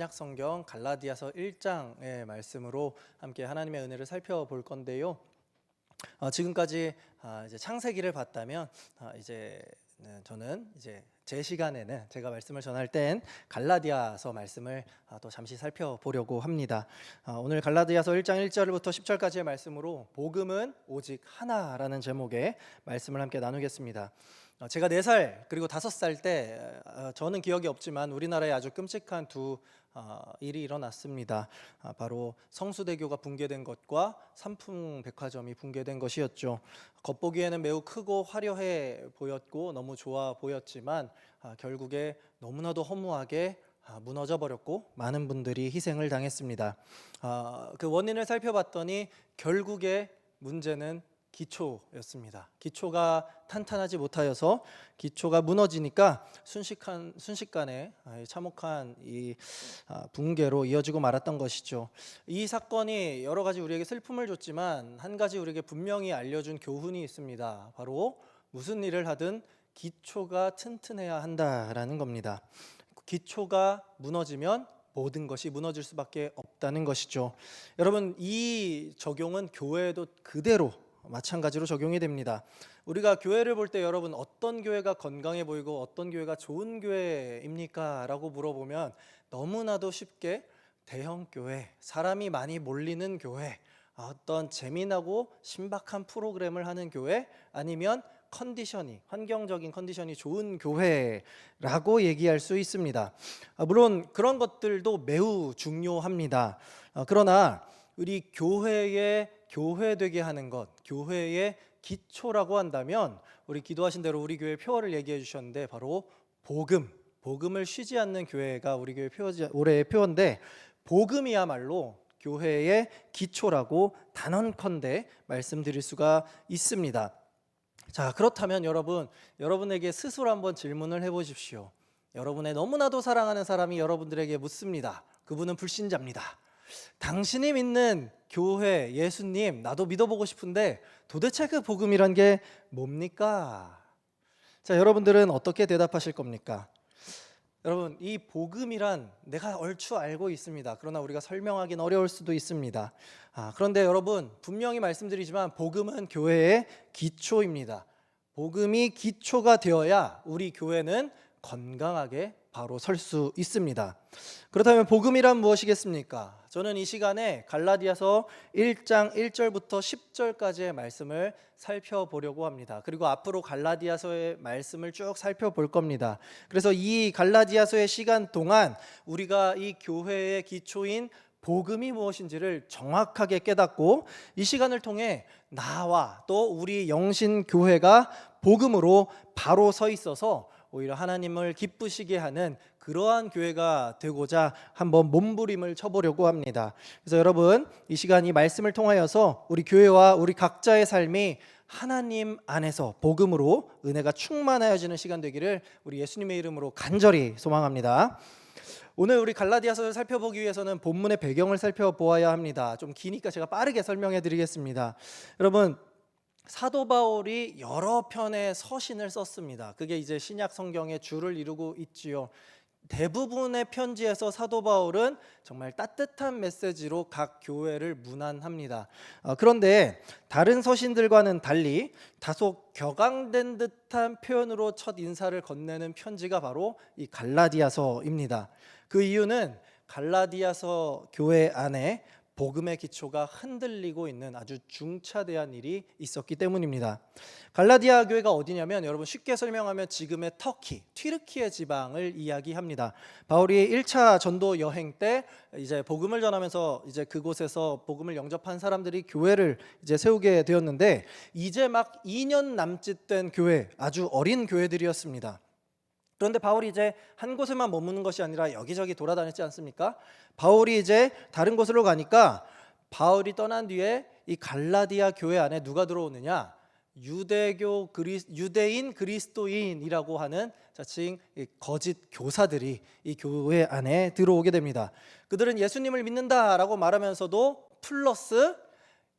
신약 성경 갈라디아서 1장의 말씀으로 함께 하나님의 은혜를 살펴볼 건데요. 지금까지 이제 창세기를 봤다면 저는 제 시간에는 제가 말씀을 전할 땐 갈라디아서 말씀을 또 잠시 살펴보려고 합니다. 오늘 갈라디아서 1장 1절부터 10절까지의 말씀으로 복음은 오직 하나라는 제목의 말씀을 함께 나누겠습니다. 제가 4살 그리고 5살 때 저는 기억이 없지만 우리나라에 아주 끔찍한 두 일이 일어났습니다. 바로 성수대교가 붕괴된 것과 삼풍백화점이 붕괴된 것이었죠. 겉보기에는 매우 크고 화려해 보였고 너무 좋아 보였지만 결국에 너무나도 허무하게 무너져 버렸고 많은 분들이 희생을 당했습니다. 그 원인을 살펴봤더니 결국에 문제는 기초였습니다. 기초가 탄탄하지 못하여서 기초가 무너지니까 순식간에 참혹한 이 붕괴로 이어지고 말았던 것이죠. 이 사건이 여러 가지 우리에게 슬픔을 줬지만 한 가지 우리에게 분명히 알려준 교훈이 있습니다. 바로 무슨 일을 하든 기초가 튼튼해야 한다라는 겁니다. 기초가 무너지면 모든 것이 무너질 수밖에 없다는 것이죠. 여러분, 이 적용은 교회에도 그대로 마찬가지로 적용이 됩니다. 우리가 교회를 볼 때 여러분 어떤 교회가 건강해 보이고 어떤 교회가 좋은 교회입니까? 라고 물어보면 너무나도 쉽게 대형 교회, 사람이 많이 몰리는 교회, 어떤 재미나고 신박한 프로그램을 하는 교회, 아니면 환경적인 컨디션이 좋은 교회라고 얘기할 수 있습니다. 물론 그런 것들도 매우 중요합니다. 그러나 우리 교회되게 하는 것, 교회의 기초라고 한다면 우리 기도하신 대로 우리 교회 표어를 얘기해 주셨는데 바로 복음을 쉬지 않는 교회가 우리 교회 올해의 표어인데, 복음이야말로 교회의 기초라고 단언컨대 말씀드릴 수가 있습니다. 자, 그렇다면 여러분에게 스스로 한번 질문을 해보십시오. 여러분의 너무나도 사랑하는 사람이 여러분들에게 묻습니다. 그분은 불신자입니다. 당신이 믿는 교회, 예수님, 나도 믿어보고 싶은데 도대체 그 복음이란 게 뭡니까? 자, 여러분들은 어떻게 대답하실 겁니까? 여러분, 이 복음이란 내가 얼추 알고 있습니다. 그러나 우리가 설명하기는 어려울 수도 있습니다. 그런데 여러분, 분명히 말씀드리지만 복음은 교회의 기초입니다. 복음이 기초가 되어야 우리 교회는 건강하게 바로 설 수 있습니다. 그렇다면 복음이란 무엇이겠습니까? 저는 이 시간에 갈라디아서 1장 1절부터 10절까지의 말씀을 살펴보려고 합니다. 그리고 앞으로 갈라디아서의 말씀을 쭉 살펴볼 겁니다. 그래서 이 갈라디아서의 시간 동안 우리가 이 교회의 기초인 복음이 무엇인지를 정확하게 깨닫고 이 시간을 통해 나와 또 우리 영신교회가 복음으로 바로 서 있어서 오히려 하나님을 기쁘시게 하는 그러한 교회가 되고자 한번 몸부림을 쳐보려고 합니다. 그래서 여러분, 이 시간 이 말씀을 통하여서 우리 교회와 우리 각자의 삶이 하나님 안에서 복음으로 은혜가 충만하여지는 시간 되기를 우리 예수님의 이름으로 간절히 소망합니다. 오늘 우리 갈라디아서를 살펴보기 위해서는 본문의 배경을 살펴보아야 합니다. 좀 기니까 제가 빠르게 설명해 드리겠습니다. 여러분, 사도 바울이 여러 편의 서신을 썼습니다. 그게 이제 신약 성경의 주를 이루고 있지요. 대부분의 편지에서 사도 바울은 정말 따뜻한 메시지로 각 교회를 문안합니다. 그런데 다른 서신들과는 달리 다소 격앙된 듯한 표현으로 첫 인사를 건네는 편지가 바로 이 갈라디아서입니다. 그 이유는 갈라디아서 교회 안에 복음의 기초가 흔들리고 있는 아주 중차대한 일이 있었기 때문입니다. 갈라디아 교회가 어디냐면 여러분 쉽게 설명하면 지금의 튀르키예 지방을 이야기합니다. 바울이 1차 전도 여행 때 이제 복음을 전하면서 이제 그곳에서 복음을 영접한 사람들이 교회를 이제 세우게 되었는데 이제 막 2년 남짓 된 교회, 아주 어린 교회들이었습니다. 그런데 바울이 이제 한 곳에만 머무는 것이 아니라 여기저기 돌아다녔지 않습니까? 바울이 이제 다른 곳으로 가니까 바울이 떠난 뒤에 이 갈라디아 교회 안에 누가 들어오느냐? 유대인 그리스도인이라고 하는 자칭 거짓 교사들이 이 교회 안에 들어오게 됩니다. 그들은 예수님을 믿는다라고 말하면서도 플러스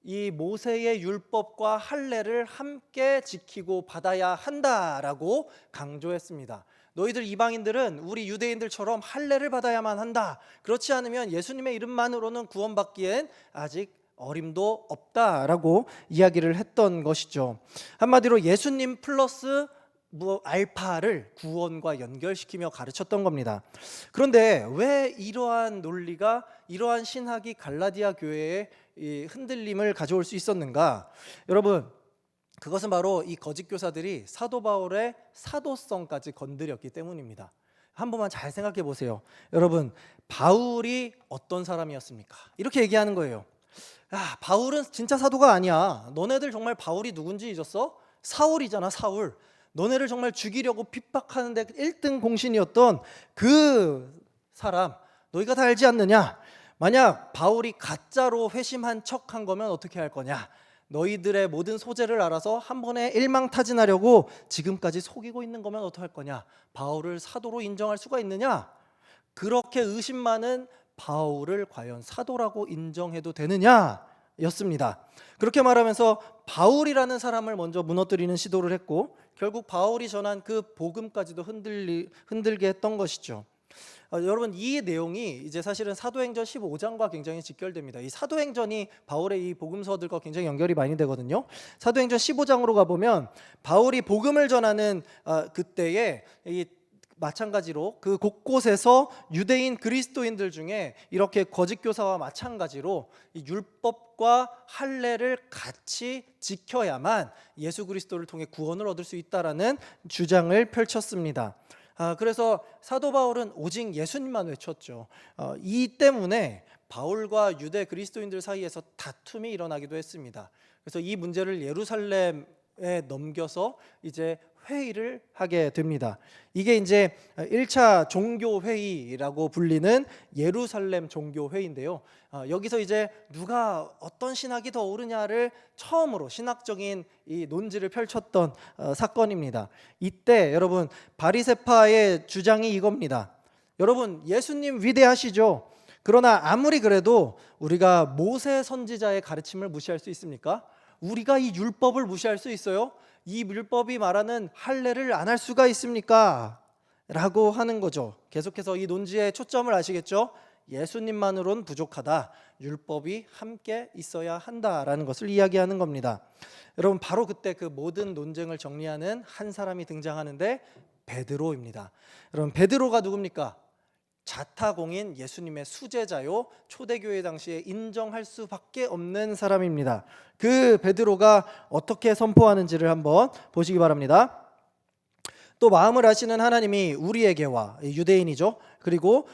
이 모세의 율법과 할례를 함께 지키고 받아야 한다라고 강조했습니다. 너희들 이방인들은 우리 유대인들처럼 할례를 받아야만 한다. 그렇지 않으면 예수님의 이름만으로는 구원받기엔 아직 어림도 없다라고 이야기를 했던 것이죠. 한마디로 예수님 플러스 알파를 구원과 연결시키며 가르쳤던 겁니다. 그런데 왜 이러한 논리가, 이러한 신학이 갈라디아 교회에 이 흔들림을 가져올 수 있었는가? 여러분, 그것은 바로 이 거짓 교사들이 사도 바울의 사도성까지 건드렸기 때문입니다. 한 번만 잘 생각해 보세요. 여러분, 바울이 어떤 사람이었습니까? 이렇게 얘기하는 거예요. 야, 바울은 진짜 사도가 아니야. 너네들 정말 바울이 누군지 잊었어? 사울이잖아, 사울. 너네를 정말 죽이려고 핍박하는데 1등 공신이었던 그 사람, 너희가 다 알지 않느냐? 만약 바울이 가짜로 회심한 척한 거면 어떻게 할 거냐? 너희들의 모든 소재를 알아서 한 번에 일망타진하려고 지금까지 속이고 있는 거면 어떡할 거냐? 바울을 사도로 인정할 수가 있느냐? 그렇게 의심 많은 바울을 과연 사도라고 인정해도 되느냐? 였습니다. 그렇게 말하면서 바울이라는 사람을 먼저 무너뜨리는 시도를 했고, 결국 바울이 전한 그 복음까지도 흔들게 했던 것이죠. 여러분, 이 내용이 이제 사실은 사도행전 15장과 굉장히 직결됩니다. 이 사도행전이 바울의 이 복음서들과 굉장히 연결이 많이 되거든요. 사도행전 15장으로 가보면 바울이 복음을 전하는 그때에 이 마찬가지로 그 곳곳에서 유대인 그리스도인들 중에 이렇게 거짓 교사와 마찬가지로 이 율법과 할례를 같이 지켜야만 예수 그리스도를 통해 구원을 얻을 수 있다라는 주장을 펼쳤습니다. 그래서 사도 바울은 오직 예수님만 외쳤죠. 이 때문에 바울과 유대 그리스도인들 사이에서 다툼이 일어나기도 했습니다. 그래서 이 문제를 예루살렘에 넘겨서 이제 회의를 하게 됩니다. 이게 이제 1차 종교회의라고 불리는 예루살렘 종교회의인데요. 여기서 이제 누가 어떤 신학이 더 옳으냐를 처음으로 신학적인 이 논지를 펼쳤던 사건입니다. 이때 여러분, 바리새파의 주장이 이겁니다. 여러분, 예수님 위대하시죠? 그러나 아무리 그래도 우리가 모세 선지자의 가르침을 무시할 수 있습니까? 우리가 이 율법을 무시할 수 있어요? 이 율법이 말하는 할례를 안 할 수가 있습니까? 라고 하는 거죠. 계속해서 이 논지의 초점을 아시겠죠? 예수님만으로는 부족하다. 율법이 함께 있어야 한다라는 것을 이야기하는 겁니다. 여러분, 바로 그때 그 모든 논쟁을 정리하는 한 사람이 등장하는데 베드로입니다. 여러분, 베드로가 누굽니까? 자타공인 예수님의 수제자요, 초대교회 당시에 인정할 수밖에 없는 사람입니다. 그 베드로가 어떻게 선포하는지를 한번 보시기 바랍니다. 또 마음을 아시는 하나님이 우리에게와, 유대인이죠, 그리고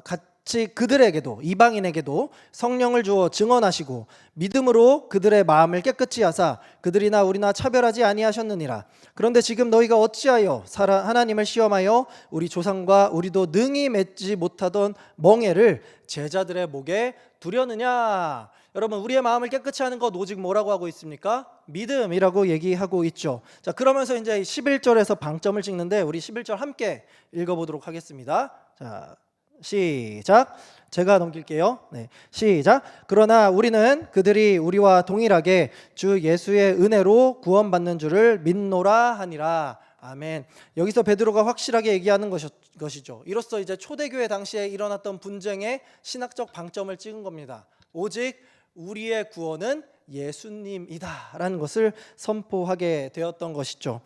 같이 그들에게도, 이방인에게도 성령을 주어 증언하시고 믿음으로 그들의 마음을 깨끗이 하사 그들이나 우리나 차별하지 아니하셨느니라. 그런데 지금 너희가 어찌하여 하나님을 시험하여 우리 조상과 우리도 능히 맺지 못하던 멍에를 제자들의 목에 두려느냐. 여러분, 우리의 마음을 깨끗이 하는 것 오직 뭐라고 하고 있습니까? 믿음이라고 얘기하고 있죠. 자, 그러면서 이제 11절에서 방점을 찍는데 우리 11절 함께 읽어보도록 하겠습니다. 자, 시작. 제가 넘길게요. 네, 시작. 그러나 우리는 그들이 우리와 동일하게 주 예수의 은혜로 구원받는 줄을 믿노라 하니라. 아멘. 여기서 베드로가 확실하게 얘기하는 것이죠. 이로써 이제 초대교회 당시에 일어났던 분쟁의 신학적 방점을 찍은 겁니다. 오직 우리의 구원은 예수님이다라는 것을 선포하게 되었던 것이죠.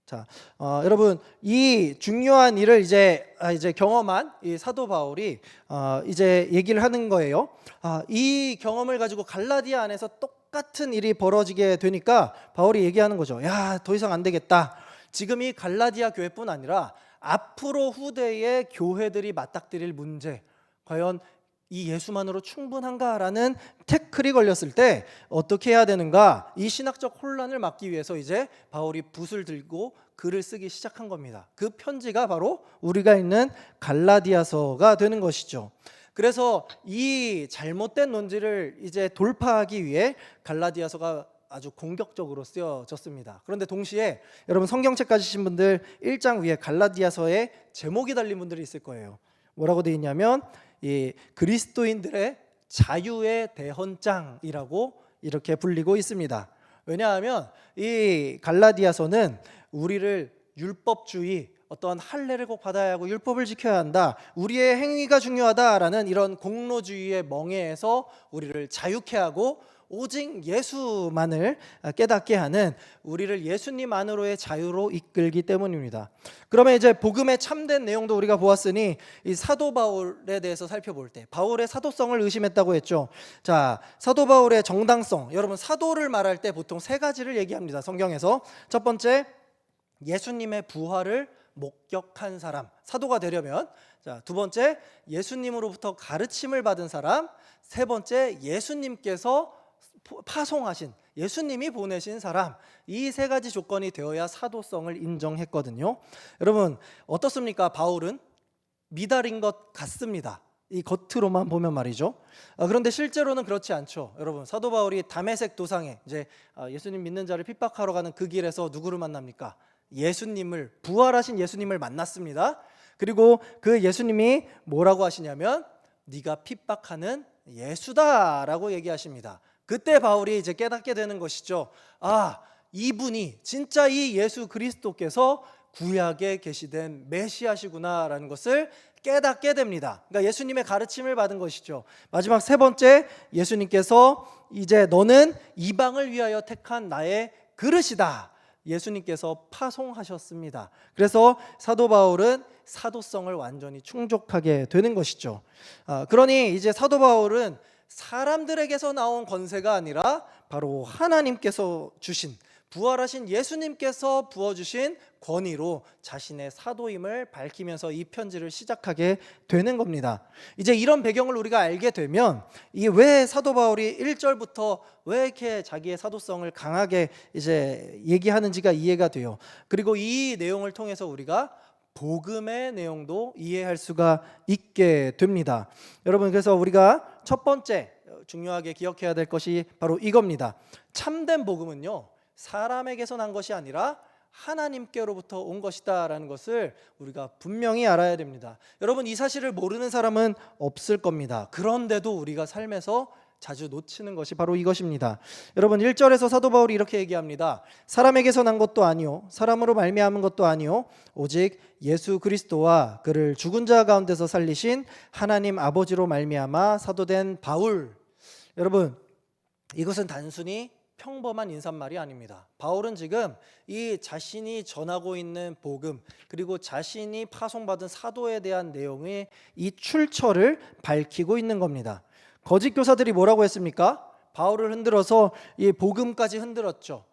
자, 여러분, 이 중요한 일을 이제 경험한 이 사도 바울이 이제 얘기를 하는 거예요. 이 경험을 가지고 갈라디아 안에서 똑같은 일이 벌어지게 되니까 바울이 얘기하는 거죠. 야, 더 이상 안 되겠다. 지금 이 갈라디아 교회뿐 아니라 앞으로 후대의 교회들이 맞닥뜨릴 문제, 과연 이 예수만으로 충분한가라는 태클이 걸렸을 때 어떻게 해야 되는가? 이 신학적 혼란을 막기 위해서 이제 바울이 붓을 들고 글을 쓰기 시작한 겁니다. 그 편지가 바로 우리가 있는 갈라디아서가 되는 것이죠. 그래서 이 잘못된 논지를 이제 돌파하기 위해 갈라디아서가 아주 공격적으로 쓰여졌습니다. 그런데 동시에 여러분, 성경책 가지신 분들 1장 위에 갈라디아서에 제목이 달린 분들이 있을 거예요. 뭐라고 되어 있냐면 이 그리스도인들의 자유의 대헌장이라고 이렇게 불리고 있습니다. 왜냐하면 이 갈라디아서는 우리를 율법주의, 어떤 할례를 꼭 받아야 하고 율법을 지켜야 한다, 우리의 행위가 중요하다라는 이런 공로주의의 멍에에서 우리를 자유케 하고 오직 예수만을 깨닫게 하는, 우리를 예수님 안으로의 자유로 이끌기 때문입니다. 그러면 이제 복음의 참된 내용도 우리가 보았으니 이 사도 바울에 대해서 살펴볼 때, 바울의 사도성을 의심했다고 했죠. 자, 사도 바울의 정당성, 여러분 사도를 말할 때 보통 세 가지를 얘기합니다, 성경에서. 첫 번째, 예수님의 부활을 목격한 사람, 사도가 되려면. 자, 두 번째, 예수님으로부터 가르침을 받은 사람. 세 번째, 예수님께서 파송하신, 예수님이 보내신 사람. 이 세 가지 조건이 되어야 사도성을 인정했거든요. 여러분 어떻습니까? 바울은 미달인 것 같습니다, 이 겉으로만 보면 말이죠. 그런데 실제로는 그렇지 않죠. 여러분 사도 바울이 다메섹 도상에 이제 예수님 믿는 자를 핍박하러 가는 그 길에서 누구를 만납니까? 예수님을, 부활하신 예수님을 만났습니다. 그리고 그 예수님이 뭐라고 하시냐면 네가 핍박하는 예수다라고 얘기하십니다. 그때 바울이 이제 깨닫게 되는 것이죠. 아, 이분이 진짜 이 예수 그리스도께서 구약에 계시된 메시아시구나라는 것을 깨닫게 됩니다. 그러니까 예수님의 가르침을 받은 것이죠. 마지막 세 번째, 예수님께서 이제 너는 이방을 위하여 택한 나의 그릇이다, 예수님께서 파송하셨습니다. 그래서 사도 바울은 사도성을 완전히 충족하게 되는 것이죠. 그러니 이제 사도 바울은 사람들에게서 나온 권세가 아니라 바로 하나님께서 주신, 부활하신 예수님께서 부어주신 권위로 자신의 사도임을 밝히면서 이 편지를 시작하게 되는 겁니다. 이제 이런 배경을 우리가 알게 되면 이게 왜 사도 바울이 1절부터 왜 이렇게 자기의 사도성을 강하게 이제 얘기하는지가 이해가 돼요. 그리고 이 내용을 통해서 우리가 복음의 내용도 이해할 수가 있게 됩니다. 여러분, 그래서 우리가 첫 번째 중요하게 기억해야 될 것이 바로 이겁니다. 참된 복음은요, 사람에게서 난 것이 아니라 하나님께로부터 온 것이다 라는 것을 우리가 분명히 알아야 됩니다. 여러분, 이 사실을 모르는 사람은 없을 겁니다. 그런데도 우리가 삶에서 자주 놓치는 것이 바로 이것입니다. 여러분 1절에서 사도 바울이 이렇게 얘기합니다. 사람에게서 난 것도 아니요 사람으로 말미암은 것도 아니요 오직 예수 그리스도와 그를 죽은 자 가운데서 살리신 하나님 아버지로 말미암아 사도된 바울. 여러분, 이것은 단순히 평범한 인사말이 아닙니다. 바울은 지금 이 자신이 전하고 있는 복음, 그리고 자신이 파송받은 사도에 대한 내용의 이 출처를 밝히고 있는 겁니다. 거짓 교사들이 뭐라고 했습니까? 바울을 흔들어서 이 복음까지 흔들었죠.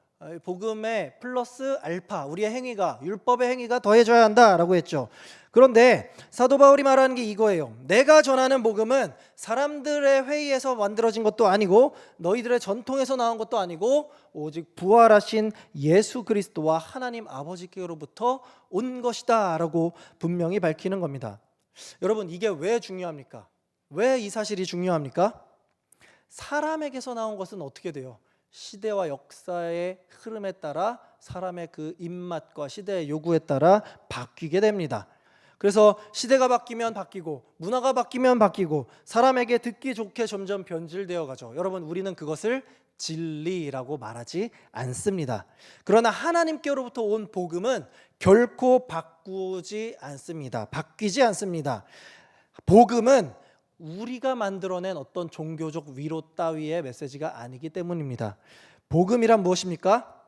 복음에 플러스 알파, 우리의 행위가, 율법의 행위가 더해져야 한다라고 했죠. 그런데 사도 바울이 말하는 게 이거예요. 내가 전하는 복음은 사람들의 회의에서 만들어진 것도 아니고 너희들의 전통에서 나온 것도 아니고 오직 부활하신 예수 그리스도와 하나님 아버지께로부터 온 것이다 라고 분명히 밝히는 겁니다. 여러분, 이게 왜 중요합니까? 왜 이 사실이 중요합니까? 사람에게서 나온 것은 어떻게 돼요? 시대와 역사의 흐름에 따라 사람의 그 입맛과 시대의 요구에 따라 바뀌게 됩니다. 그래서 시대가 바뀌면 바뀌고 문화가 바뀌면 바뀌고 사람에게 듣기 좋게 점점 변질되어 가죠. 여러분, 우리는 그것을 진리라고 말하지 않습니다. 그러나 하나님께로부터 온 복음은 결코 바꾸지 않습니다. 바뀌지 않습니다. 복음은 우리가 만들어낸 어떤 종교적 위로 따위의 메시지가 아니기 때문입니다. 복음이란 무엇입니까?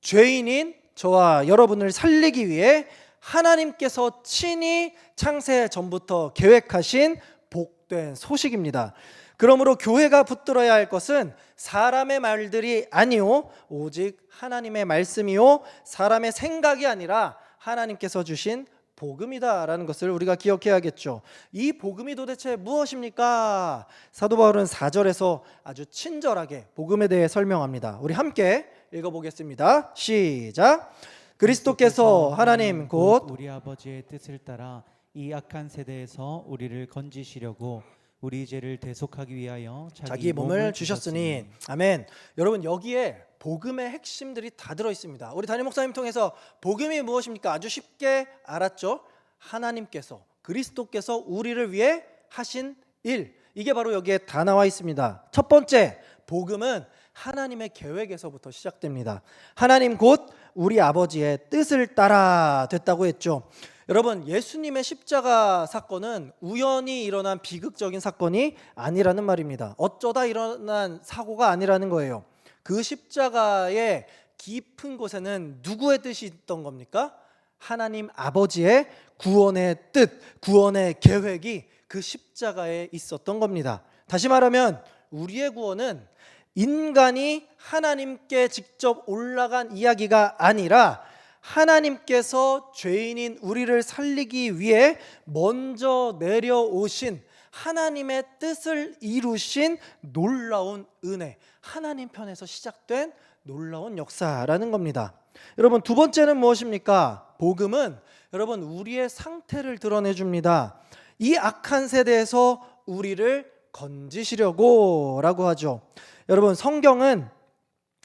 죄인인 저와 여러분을 살리기 위해 하나님께서 친히 창세 전부터 계획하신 복된 소식입니다. 그러므로 교회가 붙들어야 할 것은 사람의 말들이 아니요 오직 하나님의 말씀이요 사람의 생각이 아니라 하나님께서 주신 복음이다라는 것을 우리가 기억해야겠죠. 이 복음이 도대체 무엇입니까? 사도 바울은 4절에서 아주 친절하게 복음에 대해 설명합니다. 우리 함께 읽어보겠습니다. 시작. 그리스도께서 하나님 곧 우리 아버지의 뜻을 따라 이 악한 세대에서 우리를 건지시려고 우리 죄를 대속하기 위하여 자기 몸을 주셨으니. 아멘. 여러분, 여기에 복음의 핵심들이 다 들어 있습니다. 우리 담임 목사님 통해서 복음이 무엇입니까? 아주 쉽게 알았죠. 하나님께서, 그리스도께서 우리를 위해 하신 일, 이게 바로 여기에 다 나와 있습니다. 첫 번째, 복음은 하나님의 계획에서부터 시작됩니다. 하나님 곧 우리 아버지의 뜻을 따라 됐다고 했죠. 여러분, 예수님의 십자가 사건은 우연히 일어난 비극적인 사건이 아니라는 말입니다. 어쩌다 일어난 사고가 아니라는 거예요. 그 십자가의 깊은 곳에는 누구의 뜻이 있던 겁니까? 하나님 아버지의 구원의 뜻, 구원의 계획이 그 십자가에 있었던 겁니다. 다시 말하면 우리의 구원은 인간이 하나님께 직접 올라간 이야기가 아니라 하나님께서 죄인인 우리를 살리기 위해 먼저 내려오신 하나님의 뜻을 이루신 놀라운 은혜, 하나님 편에서 시작된 놀라운 역사라는 겁니다. 여러분, 두 번째는 무엇입니까? 복음은 여러분 우리의 상태를 드러내 줍니다. 이 악한 세대에서 우리를 건지시려고 라고 하죠. 여러분, 성경은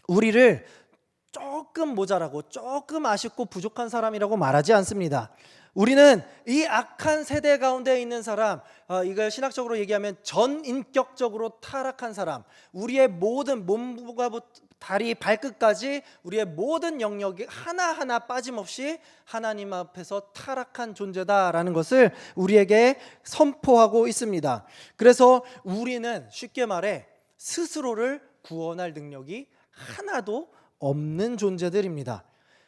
우리를 조금 모자라고 조금 아쉽고 부족한 사람이라고 말하지 않습니다. 우리는 이 악한 세대 가운데 있는 사람, 이걸 신학적으로 얘기하면 전인격적으로 타락한 사람, 우리의 모든 몸과 다리 발끝까지 우리의 모든 영역이 하나하나 빠짐없이 하나님 앞에서 타락한 존재다라는 것을 우리에게 선포하고 있습니다. 그래서 우리는 쉽게 말해 스스로를 구원할 능력이 하나도 없는 존재들입니다.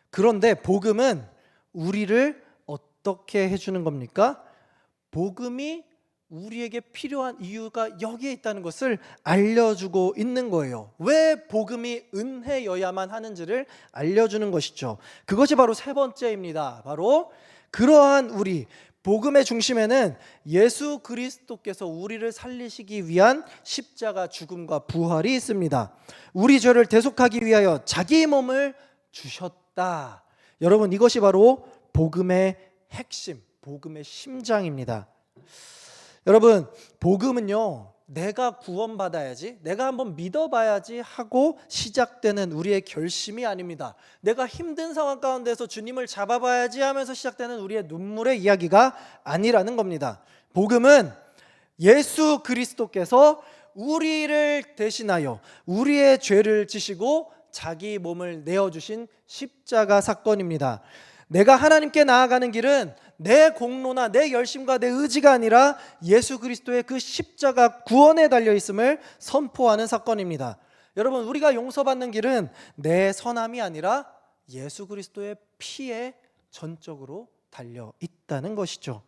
그런데 복음은 우리를 어떻게 해주는 겁니까? 복음이 우리에게 필요한 이유가 여기에 있다는 것을 알려주고 있는 거예요. 왜 복음이 은혜여야만 하는지를 알려주는 것이죠. 그것이 바로 세 번째입니다. 바로 그러한 우리 복음의 중심에는 예수 그리스도께서 우리를 살리시기 위한 십자가 죽음과 부활이 있습니다. 우리 죄를 대속하기 위하여 자기 몸을 주셨다. 여러분, 이것이 바로 복음의 핵심, 복음의 심장입니다. 여러분, 복음은요, 내가 구원받아야지, 내가 한번 믿어봐야지 하고 시작되는 우리의 결심이 아닙니다. 내가 힘든 상황 가운데서 주님을 잡아봐야지 하면서 시작되는 우리의 눈물의 이야기가 아니라는 겁니다. 복음은 예수 그리스도께서 우리를 대신하여 우리의 죄를 지시고 자기 몸을 내어주신 십자가 사건입니다. 내가 하나님께 나아가는 길은 내 공로나 내 열심과 내 의지가 아니라 예수 그리스도의 그 십자가 구원에 달려있음을 선포하는 사건입니다. 여러분, 우리가 용서받는 길은 내 선함이 아니라 예수 그리스도의 피에 전적으로 달려있다는 것이죠.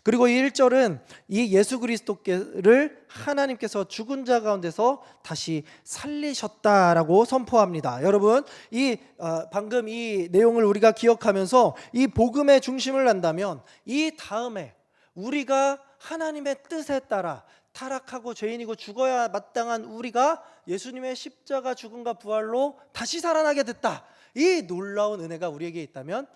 그리고 이 1절은 이 예수 그리스도를 하나님께서 죽은 자 가운데서 다시 살리셨다라고 선포합니다. 여러분, 방금 이 내용을 우리가 기억하면서 이 복음의 중심을 안다면 이 다음에 우리가 하나님의 뜻에 따라 타락하고 죄인이고 죽어야 마땅한 우리가 예수님의 십자가 죽음과 부활로 다시 살아나게 됐다. 이 놀라운 은혜가 우리에게 있다면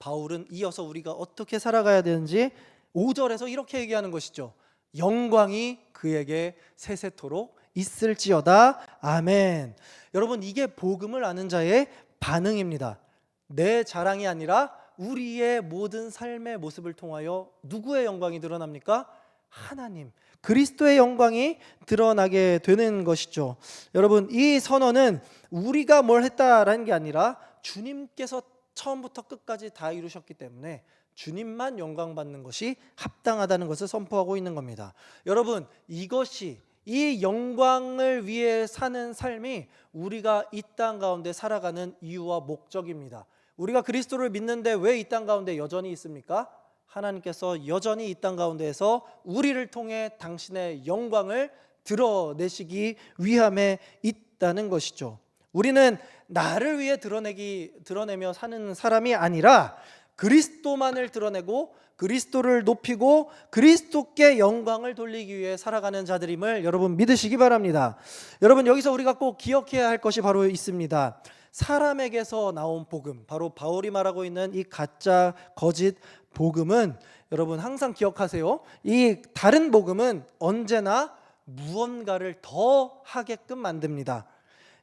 바울은 이어서 우리가 어떻게 살아가야 되는지 5절에서 이렇게 얘기하는 것이죠. 영광이 그에게 세세토록 있을지어다. 아멘. 여러분, 이게 복음을 아는 자의 반응입니다. 내 자랑이 아니라 우리의 모든 삶의 모습을 통하여 누구의 영광이 드러납니까? 하나님, 그리스도의 영광이 드러나게 되는 것이죠. 여러분, 이 선언은 우리가 뭘 했다라는 게 아니라 주님께서 처음부터 끝까지 다 이루셨기 때문에 주님만 영광 받는 것이 합당하다는 것을 선포하고 있는 겁니다. 여러분, 이것이 이 영광을 위해 사는 삶이 우리가 이 땅 가운데 살아가는 이유와 목적입니다. 우리가 그리스도를 믿는데 왜 이 땅 가운데 여전히 있습니까? 하나님께서 여전히 이 땅 가운데에서 우리를 통해 당신의 영광을 드러내시기 위함에 있다는 것이죠. 우리는 나를 위해 드러내며 사는 사람이 아니라 그리스도만을 드러내고 그리스도를 높이고 그리스도께 영광을 돌리기 위해 살아가는 자들임을 여러분 믿으시기 바랍니다. 여러분, 여기서 우리가 꼭 기억해야 할 것이 바로 있습니다. 사람에게서 나온 복음, 바로 바울이 말하고 있는 이 가짜 거짓 복음은 여러분 항상 기억하세요. 이 다른 복음은 언제나 무언가를 더 하게끔 만듭니다.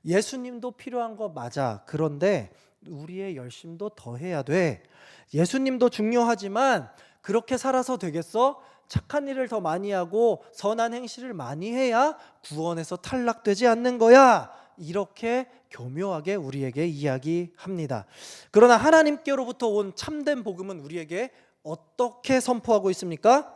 예수님도 필요한 거 맞아. 그런데 우리의 열심도 더해야 돼. 예수님도 중요하지만 그렇게 살아서 되겠어? 착한 일을 더 많이 하고 선한 행실을 많이 해야 구원에서 탈락되지 않는 거야. 이렇게 교묘하게 우리에게 이야기합니다. 그러나 하나님께로부터 온 참된 복음은 우리에게 어떻게 선포하고 있습니까?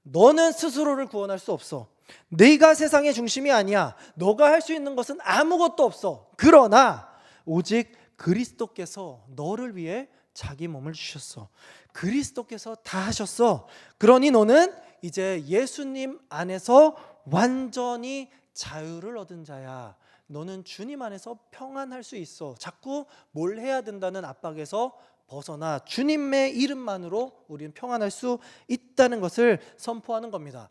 너는 스스로를 구원할 수 없어. 네가 세상의 중심이 아니야. 너가 할 수 있는 것은 아무것도 없어. 그러나 오직 그리스도께서 너를 위해 자기 몸을 주셨어. 그리스도께서 다 하셨어. 그러니 너는 이제 예수님 안에서 완전히 자유를 얻은 자야. 너는 주님 안에서 평안할 수 있어. 자꾸 뭘 해야 된다는 압박에서 벗어나 주님의 이름만으로 우리는 평안할 수 있다는 것을 선포하는 겁니다.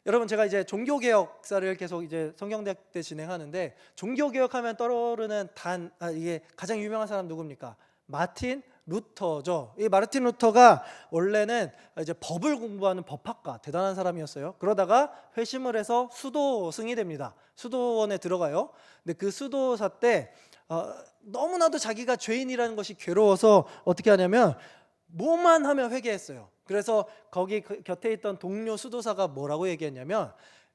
여러분, 제가 이제 종교개혁사를 계속 이제 성경대학 때 진행하는데, 종교개혁하면 떠오르는 이게 가장 유명한 사람 누굽니까? 마틴 루터죠. 이 마르틴 루터가 원래는 이제 법을 공부하는 법학가, 대단한 사람이었어요. 그러다가 회심을 해서 수도승이 됩니다. 수도원에 들어가요. 근데 그 수도사 때 너무나도 자기가 죄인이라는 것이 괴로워서 어떻게 하냐면 뭐만 하면 회개했어요. 그래서 거기 곁에 있던 동료 수도사가 뭐라고 얘기했냐면,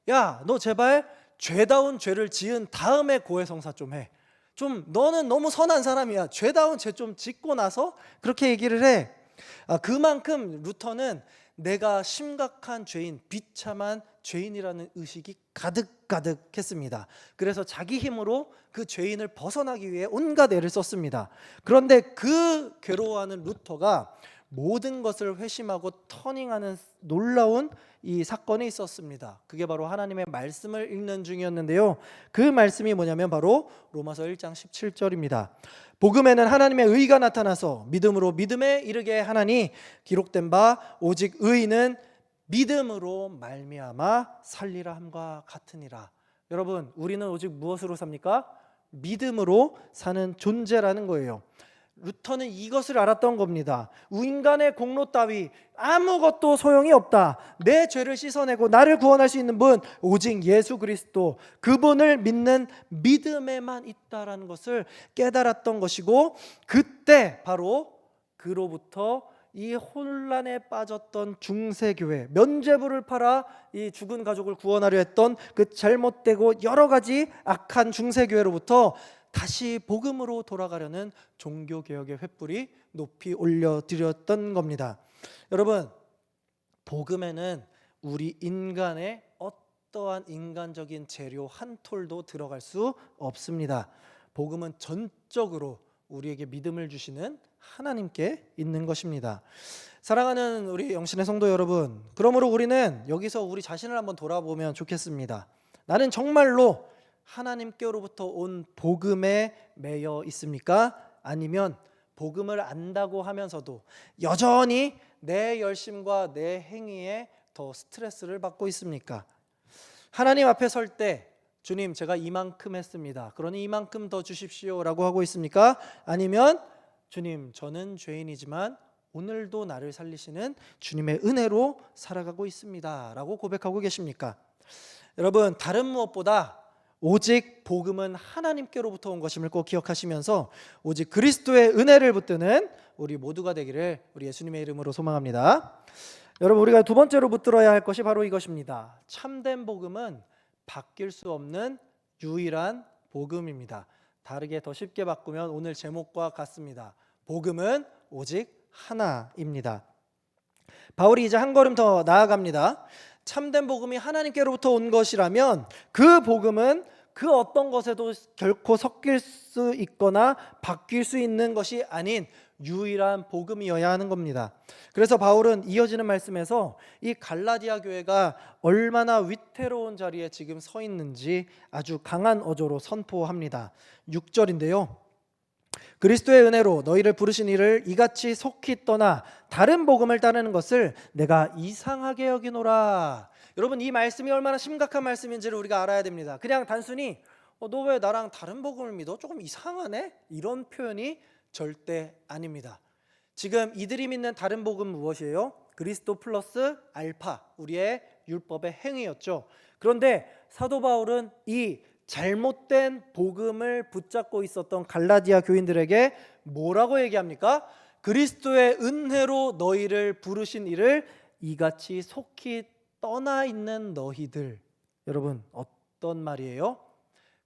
야, 너 제발 죄다운 죄를 지은 다음에 고해성사 좀 해. 좀 너는 너무 선한 사람이야. 죄다운 죄 좀 짓고 나서 그렇게 얘기를 해. 그만큼 루터는 내가 심각한 죄인, 비참한 죄인이라는 의식이 가득가득했습니다. 그래서 자기 힘으로 그 죄인을 벗어나기 위해 온갖 애를 썼습니다. 그런데 그 괴로워하는 루터가 모든 것을 회심하고 터닝하는 놀라운 이 사건이 있었습니다. 그게 바로 하나님의 말씀을 읽는 중이었는데요. 그 말씀이 뭐냐면 바로 로마서 1장 17절입니다. 복음에는 하나님의 의가 나타나서 믿음으로 믿음에 이르게 하나니 기록된 바 오직 의인은 믿음으로 말미암아 살리라 함과 같으니라. 여러분, 우리는 오직 무엇으로 삽니까? 믿음으로 사는 존재라는 거예요. 루터는 이것을 알았던 겁니다. 인간의 공로 따위 아무것도 소용이 없다. 내 죄를 씻어내고 나를 구원할 수 있는 분 오직 예수 그리스도, 그분을 믿는 믿음에만 있다라는 것을 깨달았던 것이고, 그때 바로 그로부터 이 혼란에 빠졌던 중세교회, 면죄부를 팔아 이 죽은 가족을 구원하려 했던 그 잘못되고 여러 가지 악한 중세교회로부터 다시 복음으로 돌아가려는 종교개혁의 횃불이 높이 올려드렸던 겁니다. 여러분, 복음에는 우리 인간의 어떠한 인간적인 재료 한 톨도 들어갈 수 없습니다. 복음은 전적으로 우리에게 믿음을 주시는 하나님께 있는 것입니다. 사랑하는 우리 영신의 성도 여러분, 그러므로 우리는 여기서 우리 자신을 한번 돌아보면 좋겠습니다. 나는 정말로 하나님께로부터 온 복음에 매여 있습니까? 아니면 복음을 안다고 하면서도 여전히 내 열심과 내 행위에 더 스트레스를 받고 있습니까? 하나님 앞에 설 때 주님, 제가 이만큼 했습니다. 그러니 이만큼 더 주십시오라고 하고 있습니까? 아니면 주님, 저는 죄인이지만 오늘도 나를 살리시는 주님의 은혜로 살아가고 있습니다라고 고백하고 계십니까? 여러분, 다른 무엇보다 오직 복음은 하나님께로부터 온 것임을 꼭 기억하시면서 오직 그리스도의 은혜를 붙드는 우리 모두가 되기를 우리 예수님의 이름으로 소망합니다. 여러분, 우리가 두 번째로 붙들어야 할 것이 바로 이것입니다. 참된 복음은 바뀔 수 없는 유일한 복음입니다. 다르게 더 쉽게 바꾸면 오늘 제목과 같습니다. 복음은 오직 하나입니다. 바울이 이제 한 걸음 더 나아갑니다. 참된 복음이 하나님께로부터 온 것이라면 그 복음은 그 어떤 것에도 결코 섞일 수 있거나 바뀔 수 있는 것이 아닌 유일한 복음이어야 하는 겁니다. 그래서 바울은 이어지는 말씀에서 이 갈라디아 교회가 얼마나 위태로운 자리에 지금 서 있는지 아주 강한 어조로 선포합니다. 6절인데요. 그리스도의 은혜로 너희를 부르신 이를 이같이 속히 떠나 다른 복음을 따르는 것을 내가 이상하게 여기노라. 여러분, 이 말씀이 얼마나 심각한 말씀인지를 우리가 알아야 됩니다. 그냥 단순히 너 왜 나랑 다른 복음을 믿어? 조금 이상하네? 이런 표현이 절대 아닙니다. 지금 이들이 믿는 다른 복음 무엇이에요? 그리스도 플러스 알파, 우리의 율법의 행위였죠. 그런데 사도 바울은 이 잘못된 복음을 붙잡고 있었던 갈라디아 교인들에게 뭐라고 얘기합니까? 그리스도의 은혜로 너희를 부르신 이를 이같이 속히 떠나 있는 너희들. 여러분, 어떤 말이에요?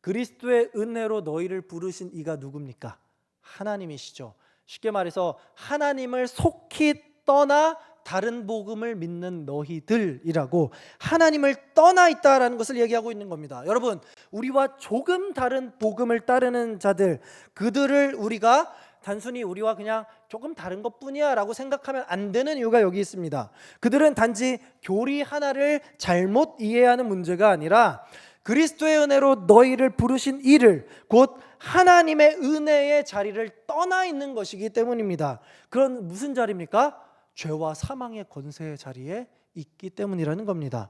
그리스도의 은혜로 너희를 부르신 이가 누굽니까? 하나님이시죠. 쉽게 말해서 하나님을 속히 떠나 다른 복음을 믿는 너희들이라고, 하나님을 떠나 있다라는 것을 얘기하고 있는 겁니다. 여러분, 우리와 조금 다른 복음을 따르는 자들, 그들을 우리가 단순히 우리와 그냥 조금 다른 것뿐이야 라고 생각하면 안 되는 이유가 여기 있습니다. 그들은 단지 교리 하나를 잘못 이해하는 문제가 아니라 그리스도의 은혜로 너희를 부르신 이를, 곧 하나님의 은혜의 자리를 떠나 있는 것이기 때문입니다. 그런 무슨 자리입니까? 죄와 사망의 권세의 자리에 있기 때문이라는 겁니다.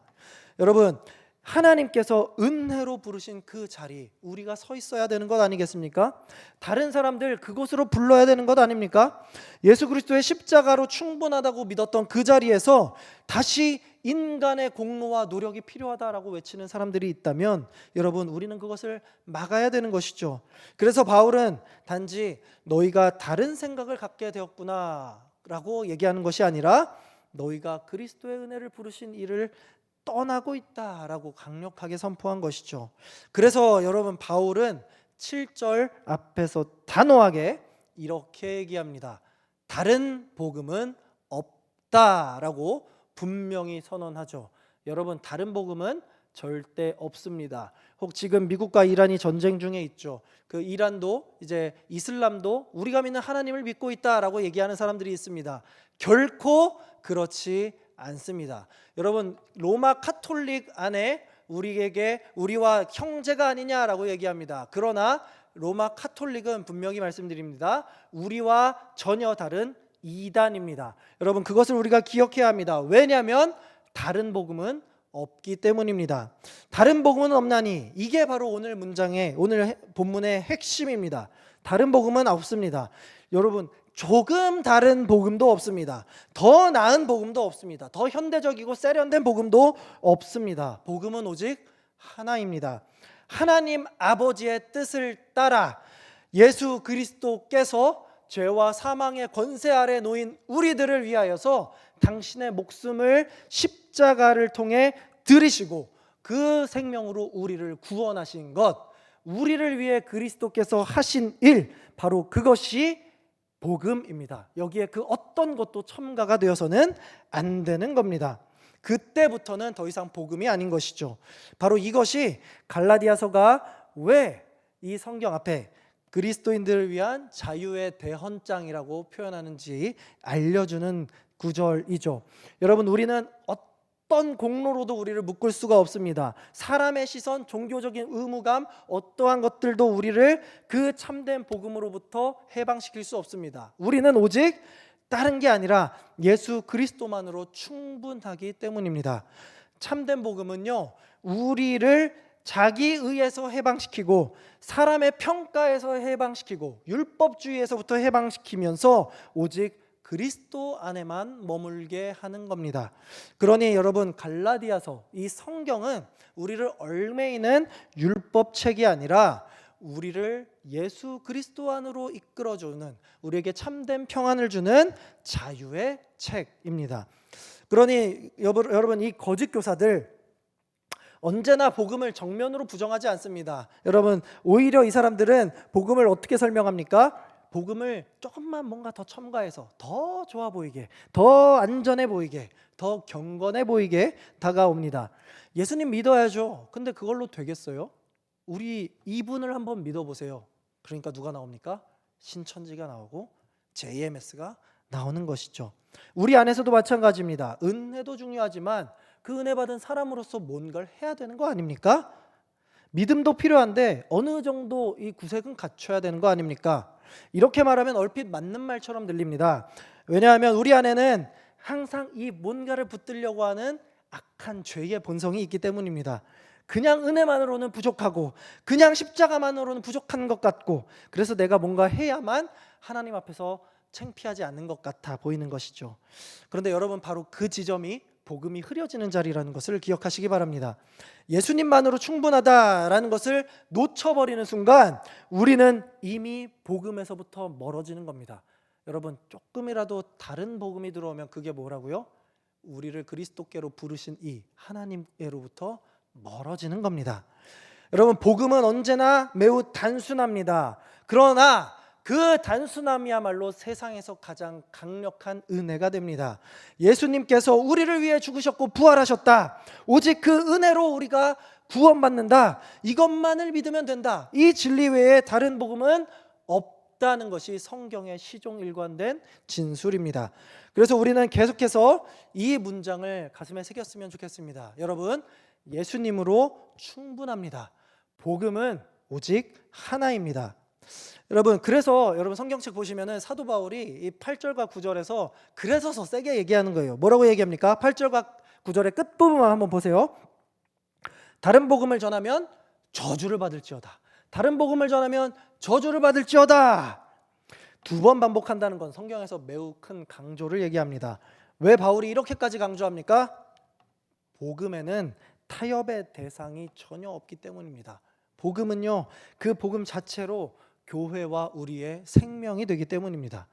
여러분, 하나님께서 은혜로 부르신 그 자리, 우리가 서 있어야 되는 것 아니겠습니까? 다른 사람들 그곳으로 불러야 되는 것 아닙니까? 예수 그리스도의 십자가로 충분하다고 믿었던 그 자리에서 다시 인간의 공로와 노력이 필요하다라고 외치는 사람들이 있다면, 여러분, 우리는 그것을 막아야 되는 것이죠. 그래서 바울은 단지 너희가 다른 생각을 갖게 되었구나 라고 얘기하는 것이 아니라 너희가 그리스도의 은혜를 부르신 이를 떠나고 있다라고 강력하게 선포한 것이죠. 그래서 여러분, 바울은 7절 앞에서 단호하게 이렇게 얘기합니다. 다른 복음은 없다라고 분명히 선언하죠. 여러분, 다른 복음은 절대 없습니다. 혹 지금 미국과 이란이 전쟁 중에 있죠. 그 이란도 이제 이슬람도 우리가 믿는 하나님을 믿고 있다라고 얘기하는 사람들이 있습니다. 결코 그렇지 않습니다. 여러분, 로마 카톨릭 안에 우리에게 우리와 형제가 아니냐라고 얘기합니다. 그러나 로마 카톨릭은 분명히 말씀드립니다. 우리와 전혀 다른 이단입니다. 여러분, 그것을 우리가 기억해야 합니다. 왜냐하면 다른 복음은 없기 때문입니다. 다른 복음은 없나니, 이게 바로 오늘 문장의, 오늘 본문의 핵심입니다. 다른 복음은 없습니다. 여러분, 조금 다른 복음도 없습니다. 더 나은 복음도 없습니다. 더 현대적이고 세련된 복음도 없습니다. 복음은 오직 하나입니다. 하나님 아버지의 뜻을 따라 예수 그리스도께서 죄와 사망의 권세 아래 놓인 우리들을 위하여서 당신의 목숨을 십자가를 통해 들이시고 그 생명으로 우리를 구원하신 것, 우리를 위해 그리스도께서 하신 일, 바로 그것이 복음입니다. 여기에 그 어떤 것도 첨가가 되어서는 안 되는 겁니다. 그때부터는 더 이상 복음이 아닌 것이죠. 바로 이것이 갈라디아서가 왜 이 성경 앞에 그리스도인들을 위한 자유의 대헌장이라고 표현하는지 알려주는 구절이죠. 여러분, 우리는 어떤 공로로도 우리를 묶을 수가 없습니다. 사람의 시선, 종교적인 의무감, 어떠한 것들도 우리를 그 참된 복음으로부터 해방시킬 수 없습니다. 우리는 오직 다른 게 아니라 예수 그리스도만으로 충분하기 때문입니다. 참된 복음은요, 우리를 자기 의에서 해방시키고 사람의 평가에서 해방시키고 율법주의에서부터 해방시키면서 오직 그리스도 안에만 머물게 하는 겁니다. 그러니 여러분, 갈라디아서, 이 성경은 우리를 얽매이는 율법책이 아니라 우리를 예수 그리스도 안으로 이끌어주는, 우리에게 참된 평안을 주는 자유의 책입니다. 그러니 여러분, 이 거짓 교사들 언제나 복음을 정면으로 부정하지 않습니다. 여러분, 오히려 이 사람들은 복음을 어떻게 설명합니까? 복음을 조금만 뭔가 더 첨가해서 더 좋아 보이게, 더 안전해 보이게, 더 경건해 보이게 다가옵니다. 예수님 믿어야죠. 근데 그걸로 되겠어요? 우리 이분을 한번 믿어보세요. 그러니까 누가 나옵니까? 신천지가 나오고 JMS가 나오는 것이죠. 우리 안에서도 마찬가지입니다. 은혜도 중요하지만 그 은혜 받은 사람으로서 뭔가를 해야 되는 거 아닙니까? 믿음도 필요한데 어느 정도 이 구색은 갖춰야 되는 거 아닙니까? 이렇게 말하면 얼핏 맞는 말처럼 들립니다. 왜냐하면 우리 안에는 항상 이 뭔가를 붙들려고 하는 악한 죄의 본성이 있기 때문입니다. 그냥 은혜만으로는 부족하고 그냥 십자가만으로는 부족한 것 같고, 그래서 내가 뭔가 해야만 하나님 앞에서 창피하지 않는 것 같아 보이는 것이죠. 그런데 여러분, 바로 그 지점이 복음이 흐려지는 자리라는 것을 기억하시기 바랍니다. 예수님만으로 충분하다라는 것을 놓쳐버리는 순간 우리는 이미 복음에서부터 멀어지는 겁니다. 여러분, 조금이라도 다른 복음이 들어오면 그게 뭐라고요? 우리를 그리스도께로 부르신 이 하나님께로부터 멀어지는 겁니다. 여러분, 복음은 언제나 매우 단순합니다. 그러나 그 단순함이야말로 세상에서 가장 강력한 은혜가 됩니다. 예수님께서 우리를 위해 죽으셨고 부활하셨다. 오직 그 은혜로 우리가 구원받는다. 이것만을 믿으면 된다. 이 진리 외에 다른 복음은 없다는 것이 성경의 시종일관된 진술입니다. 그래서 우리는 계속해서 이 문장을 가슴에 새겼으면 좋겠습니다. 여러분, 예수님으로 충분합니다. 복음은 오직 하나입니다. 여러분, 그래서 여러분 성경책 보시면은 사도 바울이 이 8절과 9절에서 그래서 더 세게 얘기하는 거예요. 뭐라고 얘기합니까? 8절과 9절의 끝부분만 한번 보세요. 다른 복음을 전하면 저주를 받을지어다. 다른 복음을 전하면 저주를 받을지어다. 두 번 반복한다는 건 성경에서 매우 큰 강조를 얘기합니다. 왜 바울이 이렇게까지 강조합니까? 복음에는 타협의 대상이 전혀 없기 때문입니다. 복음은요, 그 복음 자체로 교회와 우리의 생명이 되기 때문입니다.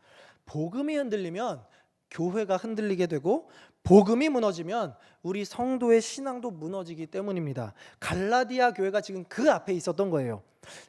복음이 흔들리면 교회가 흔들리게 되고, 복음이 무너지면 우리 성도의 신앙도 무너지기 때문입니다. 갈라디아 교회가 지금 그 앞에 있었던 거예요.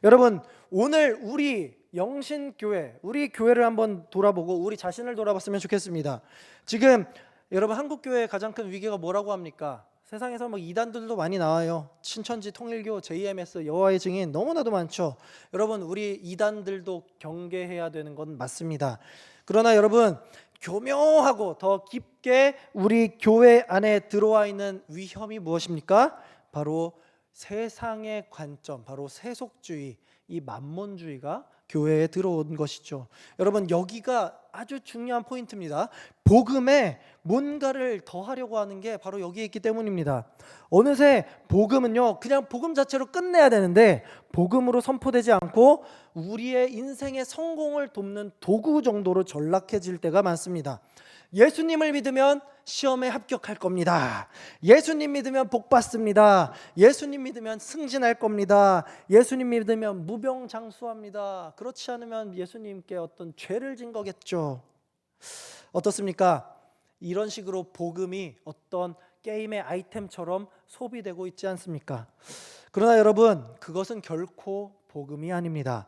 여러분, 오늘 우리 영신교회, 우리 교회를 한번 돌아보고 우리 자신을 돌아봤으면 좋겠습니다. 지금 여러분, 한국교회의 가장 큰 위기가 뭐라고 합니까? 세상에서 뭐 이단들도 많이 나와요. 신천지, 통일교, JMS, 여호와의 증인 너무나도 많죠. 여러분, 우리 이단들도 경계해야 되는 건 맞습니다. 그러나 여러분, 교묘하고 더 깊게 우리 교회 안에 들어와 있는 위험이 무엇입니까? 바로 세상의 관점, 바로 세속주의, 이 만몬주의가 교회에 들어온 것이죠. 여러분, 여기가 아주 중요한 포인트입니다. 복음에 뭔가를 더하려고 하는 게 바로 여기에 있기 때문입니다. 어느새 복음은요, 그냥 복음 자체로 끝내야 되는데 복음으로 선포되지 않고 우리의 인생의 성공을 돕는 도구 정도로 전락해질 때가 많습니다. 예수님을 믿으면 시험에 합격할 겁니다. 예수님 믿으면 복 받습니다. 예수님 믿으면 승진할 겁니다. 예수님 믿으면 무병장수합니다. 그렇지 않으면 예수님께 어떤 죄를 진 거겠죠. 어떻습니까? 이런 식으로 복음이 어떤 게임의 아이템처럼 소비되고 있지 않습니까? 그러나 여러분, 그것은 결코 복음이 아닙니다.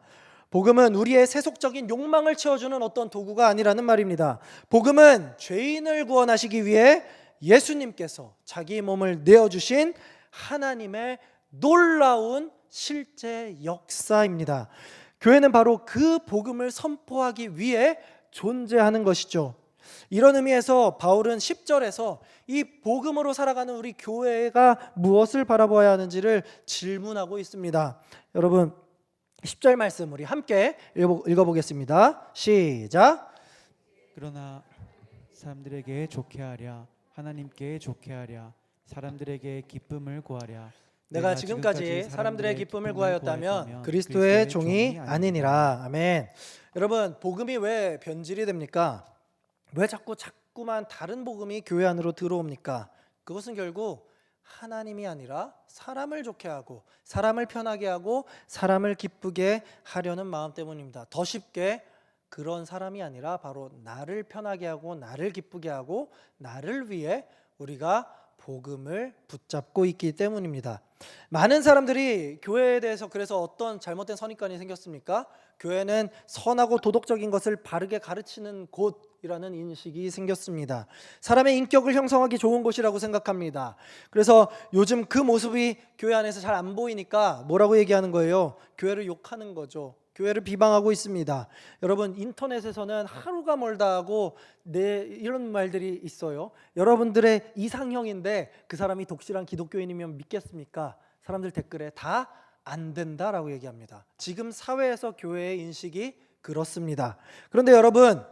복음은 우리의 세속적인 욕망을 채워주는 어떤 도구가 아니라는 말입니다. 복음은 죄인을 구원하시기 위해 예수님께서 자기 몸을 내어주신 하나님의 놀라운 실제 역사입니다. 교회는 바로 그 복음을 선포하기 위해 존재하는 것이죠. 이런 의미에서 바울은 10절에서 이 복음으로 살아가는 우리 교회가 무엇을 바라보아야 하는지를 질문하고 있습니다. 여러분, 10절 말씀 우리 함께 읽어보겠습니다. 시작. 그러나 사람들에게 좋게 하랴 하나님께 좋게 하랴 사람들에게 기쁨을 구하랴. 내가 지금까지 사람들의 기쁨을 구하였다면 그리스도의 종이 아니니라. 아멘. 여러분, 복음이 왜 변질이 됩니까? 왜 자꾸만 다른 복음이 교회 안으로 들어옵니까? 그것은 결국 하나님이 아니라 사람을 좋게 하고 사람을 편하게 하고 사람을 기쁘게 하려는 마음 때문입니다. 더 쉽게, 그런 사람이 아니라 바로 나를 편하게 하고 나를 기쁘게 하고 나를 위해 우리가 복음을 붙잡고 있기 때문입니다. 많은 사람들이 교회에 대해서 그래서 어떤 잘못된 선입관이 생겼습니까? 교회는 선하고 도덕적인 것을 바르게 가르치는 곳이라는 인식이 생겼습니다. 사람의 인격을 형성하기 좋은 곳이라고 생각합니다. 그래서 요즘 그 모습이 교회 안에서 잘 안 보이니까 뭐라고 얘기하는 거예요? 교회를 욕하는 거죠. 교회를 비방하고 있습니다. 여러분, 인터넷에서는 하루가 멀다 하고 이런 말들이 있어요. 여러분들의 이상형인데 그 사람이 독실한 기독교인이면 믿겠습니까? 사람들 댓글에 다 안 된다라고 얘기합니다. 지금 사회에서 교회의 인식이 그렇습니다. 그런데 여러분,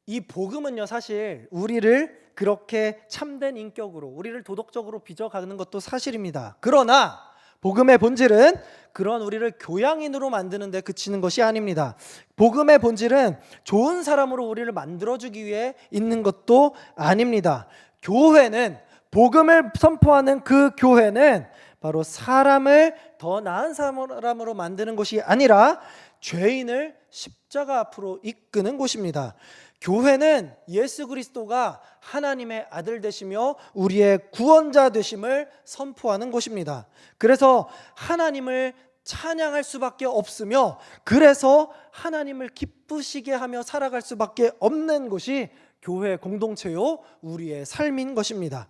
이 복음은요, 사실 우리를 그렇게 참된 인격으로, 우리를 도덕적으로 빚어가는 것도 사실입니다. 그러나 복음의 본질은 그런 우리를 교양인으로 만드는 데 그치는 것이 아닙니다. 복음의 본질은 좋은 사람으로 우리를 만들어주기 위해 있는 것도 아닙니다. 교회는, 복음을 선포하는 그 교회는 바로 사람을 더 나은 사람으로 만드는 곳이 아니라 죄인을 십자가 앞으로 이끄는 곳입니다. 교회는 예수 그리스도가 하나님의 아들 되시며 우리의 구원자 되심을 선포하는 곳입니다. 그래서 하나님을 찬양할 수밖에 없으며, 그래서 하나님을 기쁘시게 하며 살아갈 수밖에 없는 곳이 교회 공동체요, 우리의 삶인 것입니다.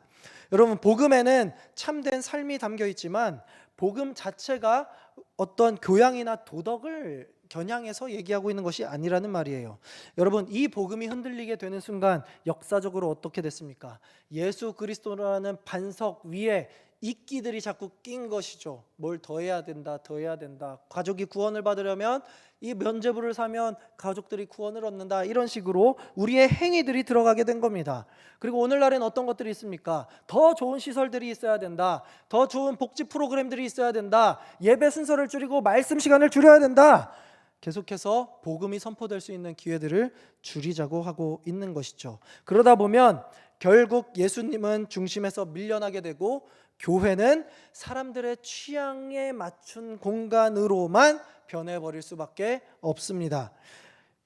여러분, 복음에는 참된 삶이 담겨 있지만 복음 자체가 어떤 교양이나 도덕을 겨냥해서 얘기하고 있는 것이 아니라는 말이에요. 여러분, 이 복음이 흔들리게 되는 순간 역사적으로 어떻게 됐습니까? 예수 그리스도라는 반석 위에 이끼들이 자꾸 낀 것이죠. 뭘 더 해야 된다, 더 해야 된다. 가족이 구원을 받으려면 이 면죄부를 사면 가족들이 구원을 얻는다. 이런 식으로 우리의 행위들이 들어가게 된 겁니다. 그리고 오늘날엔 어떤 것들이 있습니까? 더 좋은 시설들이 있어야 된다. 더 좋은 복지 프로그램들이 있어야 된다. 예배 순서를 줄이고 말씀 시간을 줄여야 된다. 계속해서 복음이 선포될 수 있는 기회들을 줄이자고 하고 있는 것이죠. 그러다 보면 결국 예수님은 중심에서 밀려나게 되고, 교회는 사람들의 취향에 맞춘 공간으로만 변해버릴 수밖에 없습니다.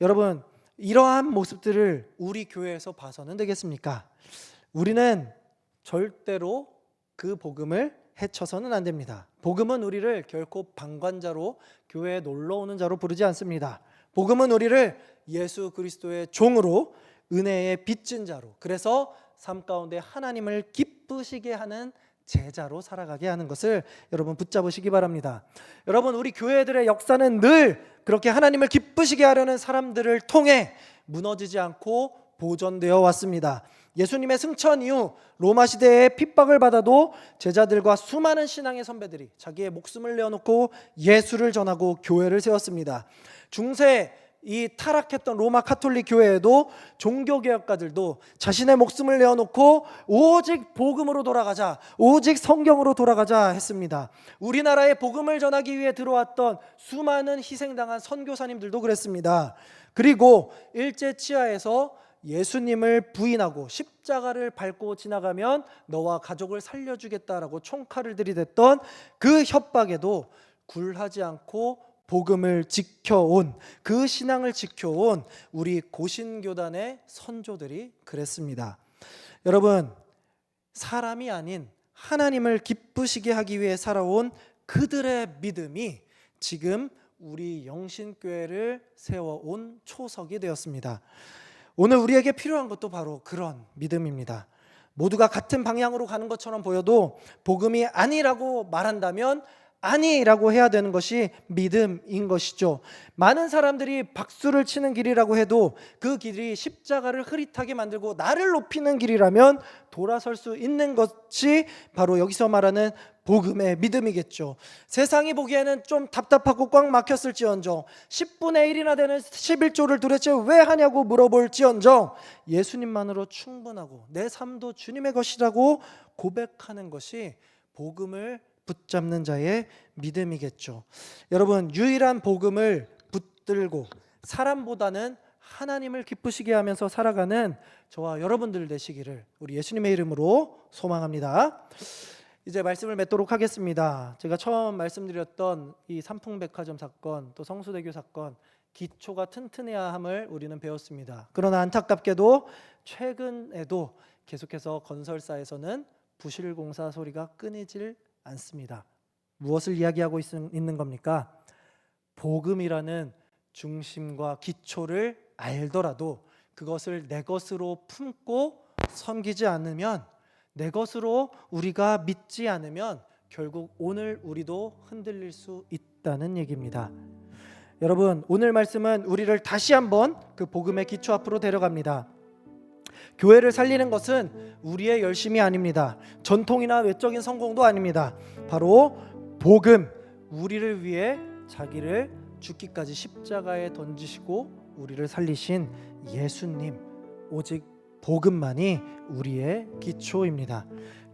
여러분, 이러한 모습들을 우리 교회에서 봐서는 되겠습니까? 우리는 절대로 그 복음을 해쳐서는 안 됩니다. 복음은 우리를 결코 방관자로, 교회에 놀러오는 자로 부르지 않습니다. 복음은 우리를 예수 그리스도의 종으로, 은혜의 빚진 자로, 그래서 삶 가운데 하나님을 기쁘시게 하는 제자로 살아가게 하는 것을 여러분 붙잡으시기 바랍니다. 여러분, 우리 교회들의 역사는 늘 그렇게 하나님을 기쁘시게 하려는 사람들을 통해 무너지지 않고 보존되어 왔습니다. 예수님의 승천 이후 로마 시대에 핍박을 받아도 제자들과 수많은 신앙의 선배들이 자기의 목숨을 내어놓고 예수를 전하고 교회를 세웠습니다. 중세 이 타락했던 로마 카톨릭 교회에도 종교개혁가들도 자신의 목숨을 내어놓고 오직 복음으로 돌아가자, 오직 성경으로 돌아가자 했습니다. 우리나라에 복음을 전하기 위해 들어왔던 수많은 희생당한 선교사님들도 그랬습니다. 그리고 일제치하에서 예수님을 부인하고 십자가를 밟고 지나가면 너와 가족을 살려주겠다라고 총칼을 들이댔던 그 협박에도 굴하지 않고 복음을 지켜온, 그 신앙을 지켜온 우리 고신교단의 선조들이 그랬습니다. 여러분, 사람이 아닌 하나님을 기쁘시게 하기 위해 살아온 그들의 믿음이 지금 우리 영신교회를 세워온 초석이 되었습니다. 오늘 우리에게 필요한 것도 바로 그런 믿음입니다. 모두가 같은 방향으로 가는 것처럼 보여도 복음이 아니라고 말한다면 아니라고 해야 되는 것이 믿음인 것이죠. 많은 사람들이 박수를 치는 길이라고 해도 그 길이 십자가를 흐릿하게 만들고 나를 높이는 길이라면 돌아설 수 있는 것이 바로 여기서 말하는 복음의 믿음이겠죠. 세상이 보기에는 좀 답답하고 꽉 막혔을지언정, 10분의 1이나 되는 11조를 도대체 왜 하냐고 물어볼지언정 예수님만으로 충분하고 내 삶도 주님의 것이라고 고백하는 것이 복음을 붙잡는 자의 믿음이겠죠. 여러분, 유일한 복음을 붙들고 사람보다는 하나님을 기쁘시게 하면서 살아가는 저와 여러분들 되시기를 우리 예수님의 이름으로 소망합니다. 이제 말씀을 맺도록 하겠습니다. 제가 처음 말씀드렸던 이 삼풍백화점 사건, 또 성수대교 사건, 기초가 튼튼해야 함을 우리는 배웠습니다. 그러나 안타깝게도 최근에도 계속해서 건설사에서는 부실공사 소리가 끊이질 않습니다. 무엇을 이야기하고 있는 겁니까? 복음이라는 중심과 기초를 알더라도 그것을 내 것으로 품고 섬기지 않으면, 내 것으로 우리가 믿지 않으면 결국 오늘 우리도 흔들릴 수 있다는 얘기입니다. 여러분, 오늘 말씀은 우리를 다시 한번 그 복음의 기초 앞으로 데려갑니다. 교회를 살리는 것은 우리의 열심이 아닙니다. 전통이나 외적인 성공도 아닙니다. 바로 복음, 우리를 위해 자기를 죽기까지 십자가에 던지시고 우리를 살리신 예수님, 오직 복음만이 우리의 기초입니다.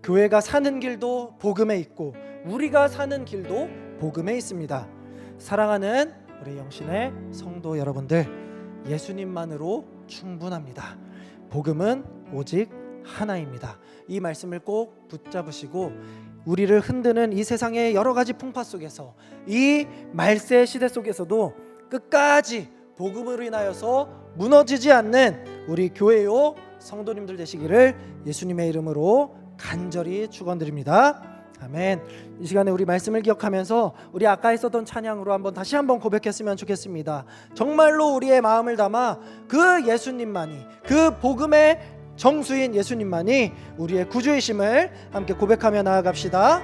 교회가 사는 길도 복음에 있고 우리가 사는 길도 복음에 있습니다. 사랑하는 우리 영신의 성도 여러분들, 예수님만으로 충분합니다. 복음은 오직 하나입니다. 이 말씀을 꼭 붙잡으시고 우리를 흔드는 이 세상의 여러 가지 풍파 속에서, 이 말세 시대 속에서도 끝까지 복음으로 인하여서 무너지지 않는 우리 교회요 성도님들 되시기를 예수님의 이름으로 간절히 축원드립니다. 아멘. 이 시간에 우리 말씀을 기억하면서 우리 아까 했었던 찬양으로 다시 한번 고백했으면 좋겠습니다. 정말로 우리의 마음을 담아 그 예수님만이, 그 복음의 정수인 예수님만이 우리의 구주이심을 함께 고백하며 나아갑시다.